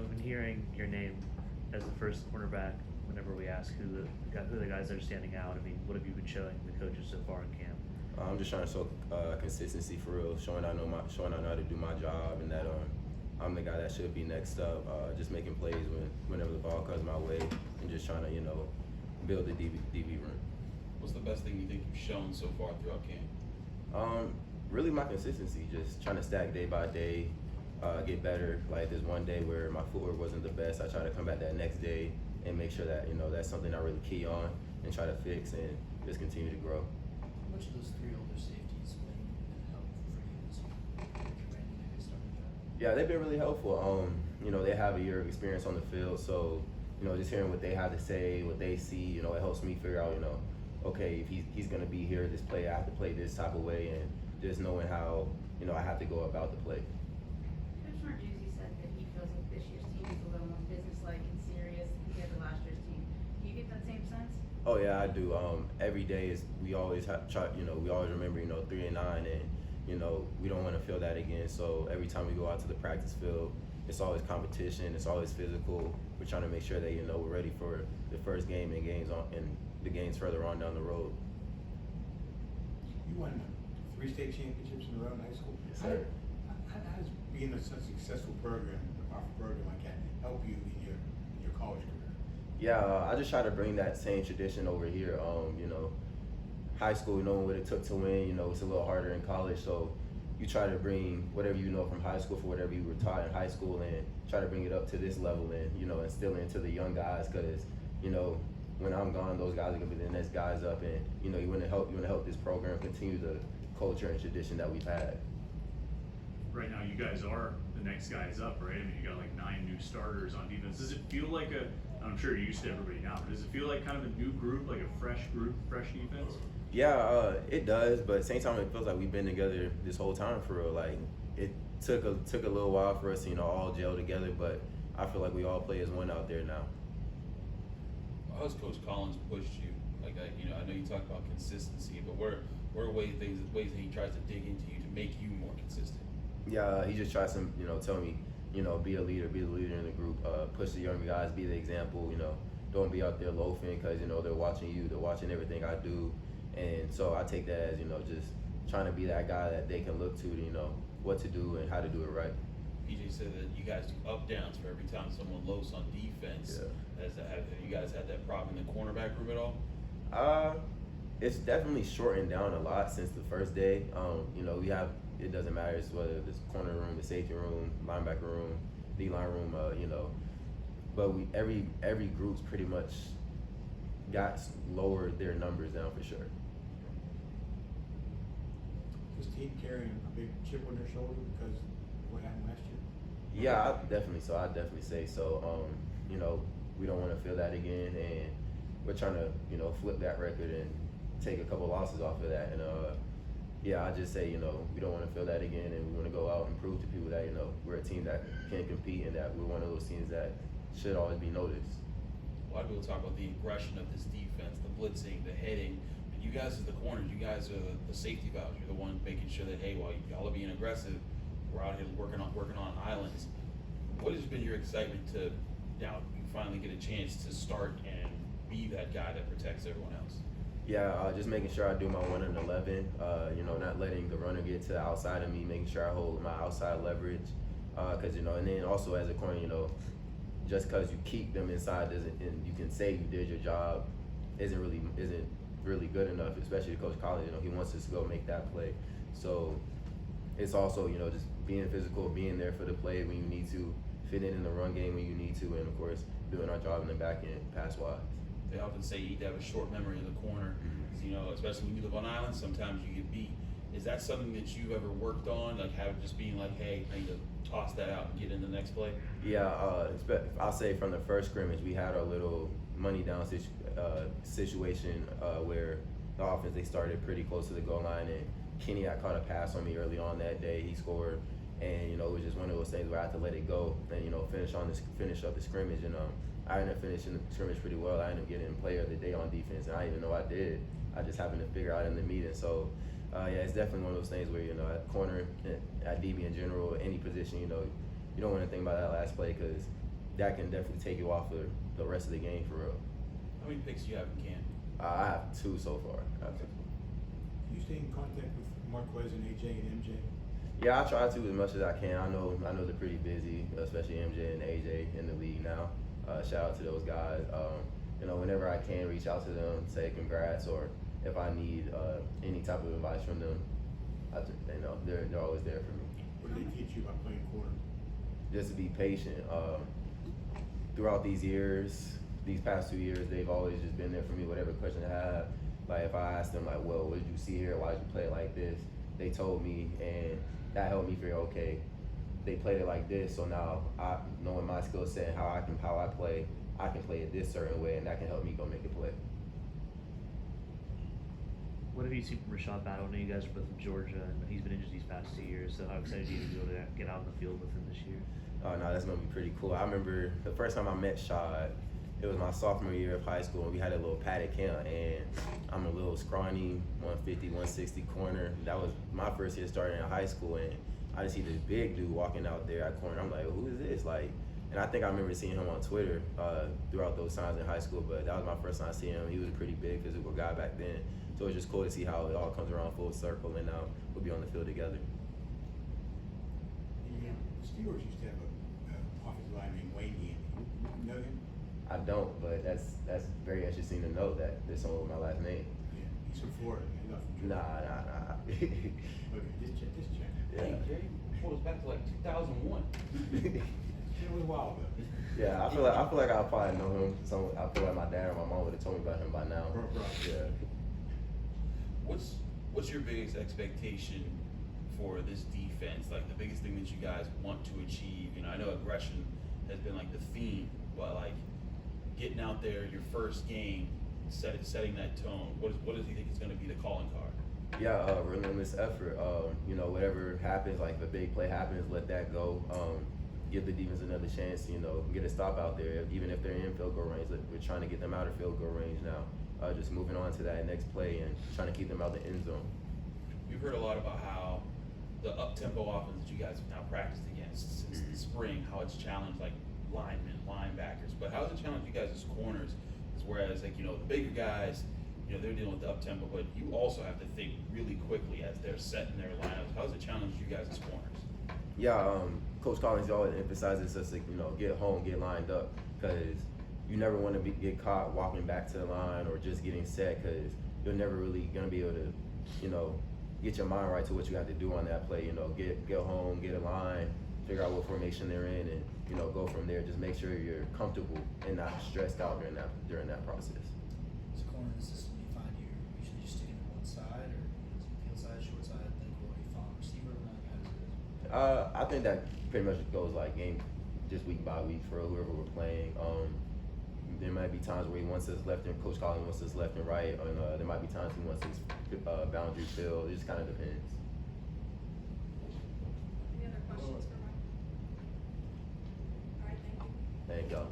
I've been hearing your name as the first cornerback whenever we ask who the guys that are standing out. I mean, what have you been showing the coaches so far in camp? I'm just trying to show consistency for real, showing I know how to do my job, and that I'm the guy that should be next up. Just making plays whenever the ball comes my way, and just trying to build the DB room. What's the best thing you think you've shown so far throughout camp? Really my consistency, just trying to stack day by day, get better. Like there's one day where my footwork wasn't the best, I try to come back that next day and make sure that that's something I really key on and try to fix and just continue to grow. Which of those three older safeties been helpful for you as you ran into his starting job? Yeah, they've been really helpful. They have a year of experience on the field, so just hearing what they have to say, what they see, it helps me figure out, okay, if he's gonna be here this play, I have to play this type of way, and just knowing how, I have to go about the play. Coach Marjuzzi said that he feels like this year's team is a little more businesslike and serious compared to last year's team. Do you get that same sense? Oh yeah, I do. Every day we always we always remember 3 and 9, and we don't want to feel that again. So every time we go out to the practice field, it's always competition. It's always physical. We're trying to make sure that we're ready for the first game and the games further on down the road. You won 3 state championships in a row in high school. Yes, sir. How does being in such a successful program, a powerful program like that, help you in your college career? Yeah, I just try to bring that same tradition over here. High school, knowing what it took to win, it's a little harder in college. So you try to bring whatever you know from high school for whatever you were taught in high school and try to bring it up to this level and, instill it into the young guys because, when I'm gone, those guys are gonna be the next guys up, and you want to help this program continue the culture and tradition that we've had. Right now, you guys are the next guys up, right? I mean, you got like 9 new starters on defense. Does it feel like I'm sure you're used to everybody now, but does it feel like kind of a new group, like a fresh group, fresh defense? Yeah, it does, but at the same time, it feels like we've been together this whole time for real. Like it took a little while for us to all gel together, but I feel like we all play as one out there now. How has Coach Collins pushed you? Like that, I know you talk about consistency, but what are ways that he tries to dig into you to make you more consistent? Yeah, he just tries to, tell me, be the leader in the group, push the younger guys, be the example, don't be out there loafing because, they're watching you, they're watching everything I do. And so I take that as, just trying to be that guy that they can look to, what to do and how to do it right. PJ said that you guys do up downs for every time someone loafs on defense. Yeah. Have you guys had that problem in the cornerback room at all? It's definitely shortened down a lot since the first day. We have, it doesn't matter whether it's corner room, the safety room, linebacker room, D-line room, but every group's pretty much got lowered their numbers down for sure. Is this team carrying a big chip on their shoulder because of what happened last year? Yeah, I'd definitely say so. We don't want to feel that again, and we're trying to, flip that record and take a couple losses off of that. And I just say, we don't want to feel that again, and we want to go out and prove to people that, we're a team that can compete and that we're one of those teams that should always be noticed. A lot of people talk about the aggression of this defense, the blitzing, the heading. But you guys are the corners. You guys are the safety valves. You're the one making sure that, hey, while y'all are being aggressive, we're out here working on islands. What has been your excitement to now you finally get a chance to start and be that guy that protects everyone else? Yeah, just making sure I do my 1 and 11. Not letting the runner get to the outside of me, making sure I hold my outside leverage. Because and then also as a corner, just because you keep them inside doesn't, and you can say you did your job, isn't really good enough. Especially Coach Collins, he wants us to go make that play. So it's also just being physical, being there for the play when you need to, fit in the run game when you need to, and of course doing our job in the back end pass wise. They often say you need to have a short memory in the corner, because, especially when you live on islands, sometimes you get beat. Is that something that you've ever worked on, like just being like, hey, I need to toss that out and get in the next play? Yeah, I'll say from the first scrimmage, we had a little money down situation where the offense, they started pretty close to the goal line, and Kenny had caught a pass on me early on that day. He scored, and it was just one of those things where I had to let it go and finish up the scrimmage. And I ended up finishing the scrimmage pretty well. I ended up getting player of the day on defense, and I didn't even know I did. I just happened to figure out in the meeting. So it's definitely one of those things where at corner, at DB in general, any position, you don't want to think about that last play because that can definitely take you off of the rest of the game for real. How many picks do you have in camp? I have 2 so far. I have 2. Do you stay in contact with Marquez and AJ and MJ? Yeah, I try to as much as I can. I know they're pretty busy, especially MJ and AJ in the league now. Shout out to those guys. You know, whenever I can reach out to them, say congrats, or if I need any type of advice from them, they know they're always there for me. What did they teach you about playing quarter? Just to be patient. Throughout these years, these past 2 years, they've always just been there for me. Whatever question I have, like if I ask them, like, well, what did you see here? Why did you play it like this? They told me, and that helped me figure, okay, they played it like this, so now knowing my skill set and how I play, I can play it this certain way, and that can help me go make a play. What have you seen from Rashad Battle? I know you guys are both from Georgia, and he's been injured these past 2 years. So how excited are you to be able to get out in the field with him this year? Oh no, that's gonna be pretty cool. I remember the first time I met Shad, it was my sophomore year of high school, and we had a little padded camp, and I'm a little scrawny, 150, 160 corner. That was my first year starting in high school, and I just see this big dude walking out there at corner. I'm like, who is this? Like, and I think I remember seeing him on Twitter throughout those times in high school, but that was my first time seeing him. He was a pretty big physical guy back then, so it's just cool to see how it all comes around full circle, and now we'll be on the field together. The Steelers used to have an offensive lineman named Wayne Gandy. You know him? I don't, but that's very interesting to know that there's someone with my last name. Yeah, he's from Florida. He's not from Nah. Georgia. Okay, just check. Yeah. Hey, Jay, what was back to like 2001? It was a while ago. Yeah, I feel like I probably know him. So I feel like my dad or my mom would have told me about him by now. Yeah. What's your biggest expectation for this defense? Like the biggest thing that you guys want to achieve? You know, I know aggression has been like the theme, but like getting out there, your first game, setting that tone. What does he think is going to be the calling card? Yeah, relentless effort. You know, whatever happens, like if a big play happens, let that go. Give the defense another chance, you know, get a stop out there, even if they're in field goal range. We're trying to get them out of field goal range now. Just moving on to that next play and trying to keep them out of the end zone. We've heard a lot about how the up-tempo offense that you guys have now practiced against since the spring, how it's challenged like linemen, linebackers, but how does it challenge you guys as corners? Because whereas like, you know, the bigger guys, you know, they're dealing with the up-tempo, but you also have to think really quickly as they're setting their lineups. How does it challenge you guys as corners? Yeah, Coach Collins always emphasizes us to, you know, get home, get lined up, because you never want to get caught walking back to the line or just getting set, because you're never really going to be able to, you know, get your mind right to what you have to do on that play. You know, get home, get a line, figure out what formation they're in, and, you know, go from there. Just make sure you're comfortable and not stressed out during that process. As a corner in the system, do you find you're usually just sticking to one side, or is it field side, short side, then go to follow receiver? I think that pretty much goes like just week by week for whoever we're playing. There might be times where he wants us left and Coach Collins wants us left and right, and there might be times he wants us boundary field. It just kind of depends. Any other questions for Mike? All right, thank you. Thank y'all.